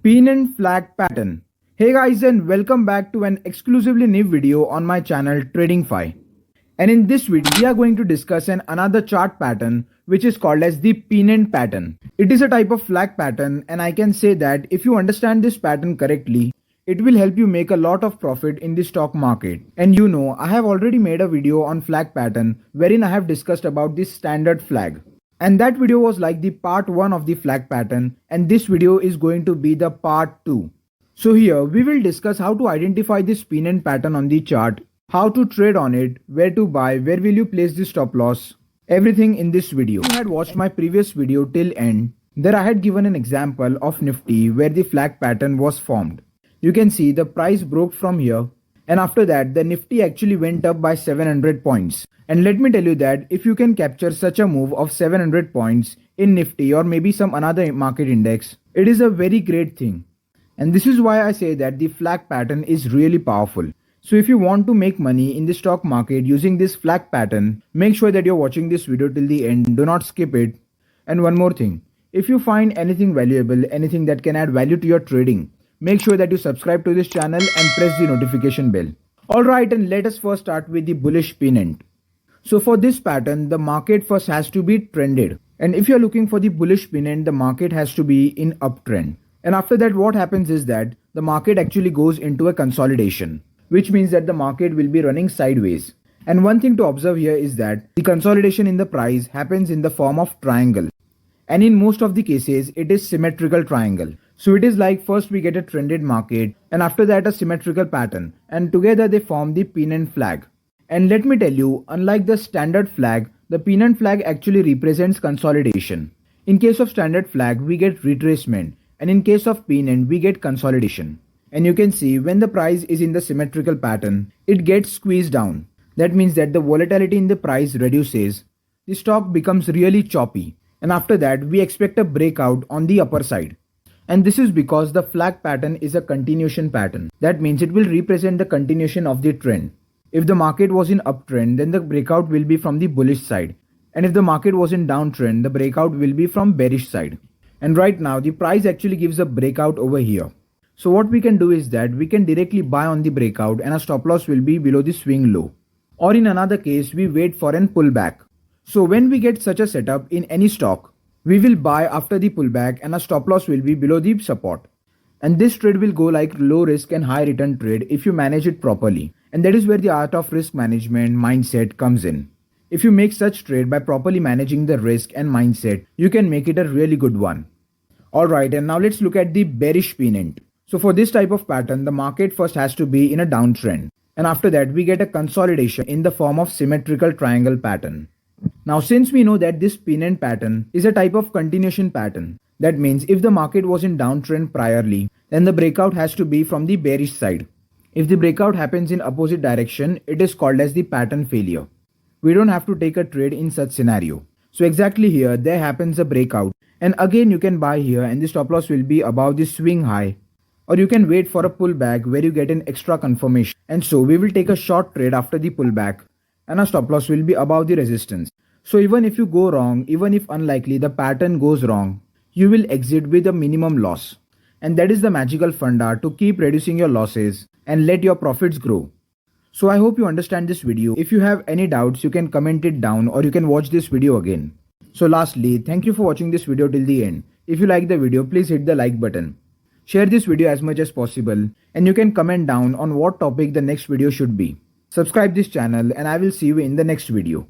Pennant Flag Pattern. Hey guys, and welcome back to an exclusively new video on my channel Tradingfyive. And in this video we are going to discuss another chart pattern which is called as the Pennant Pattern. It is a type of flag pattern, and I can say that if you understand this pattern correctly, it will help you make a lot of profit in the stock market. And you know, I have already made a video on flag pattern wherein I have discussed about this standard flag. And that video was like the part 1 of the flag pattern, and this video is going to be the part 2. So here we will discuss how to identify this pennant pattern on the chart, how to trade on it, where to buy, where will you place the stop loss, everything in this video. If you had watched my previous video till end, there I had given an example of Nifty where the flag pattern was formed. You can see the price broke from here, and after that the Nifty actually went up by 700 points. And let me tell you that if you can capture such a move of 700 points in Nifty or maybe some another market index, it is a very great thing. And this is why I say that the flag pattern is really powerful. So if you want to make money in the stock market using this flag pattern, make sure that you're watching this video till the end. Do not skip it. And one more thing, if you find anything valuable, anything that can add value to your trading, make sure that you subscribe to this channel and press the notification bell. Alright, and let us first start with the bullish pennant. So for this pattern, the market first has to be trended. And if you're looking for the bullish pennant, the market has to be in uptrend. And after that, what happens is that the market actually goes into a consolidation, which means that the market will be running sideways. And one thing to observe here is that the consolidation in the price happens in the form of triangle. And in most of the cases, it is symmetrical triangle. So it is like first we get a trended market and after that a symmetrical pattern, and together they form the pennant flag. And let me tell you, unlike the standard flag, the pennant flag actually represents consolidation. In case of standard flag, we get retracement, and in case of pennant, we get consolidation. And you can see when the price is in the symmetrical pattern, it gets squeezed down. That means that the volatility in the price reduces, the stock becomes really choppy, and after that we expect a breakout on the upper side. And this is because the flag pattern is a continuation pattern. That means it will represent the continuation of the trend. If the market was in uptrend, then the breakout will be from the bullish side. And if the market was in downtrend, the breakout will be from bearish side. And right now, the price actually gives a breakout over here. So what we can do is that we can directly buy on the breakout and a stop loss will be below the swing low. Or in another case, we wait for an pullback. So when we get such a setup in any stock, we will buy after the pullback and a stop loss will be below the support. And this trade will go like low risk and high return trade if you manage it properly. And that is where the art of risk management mindset comes in. If you make such trade by properly managing the risk and mindset, you can make it a really good one. Alright, and now let's look at the bearish pennant. So for this type of pattern, the market first has to be in a downtrend. And after that, we get a consolidation in the form of symmetrical triangle pattern. Now since we know that this pennant pattern is a type of continuation pattern, that means if the market was in downtrend priorly, then the breakout has to be from the bearish side. If the breakout happens in opposite direction, it is called as the pattern failure. We don't have to take a trade in such scenario. So exactly here, there happens a breakout. And again you can buy here and the stop loss will be above the swing high. Or you can wait for a pullback where you get an extra confirmation. And so we will take a short trade after the pullback and our stop loss will be above the resistance. So even if you go wrong, even if unlikely the pattern goes wrong, you will exit with a minimum loss. And that is the magical funda to keep reducing your losses and let your profits grow. So I hope you understand this video. If you have any doubts, you can comment it down or you can watch this video again. So lastly, thank you for watching this video till the end. If you like the video, please hit the like button. Share this video as much as possible and you can comment down on what topic the next video should be. Subscribe this channel and I will see you in the next video.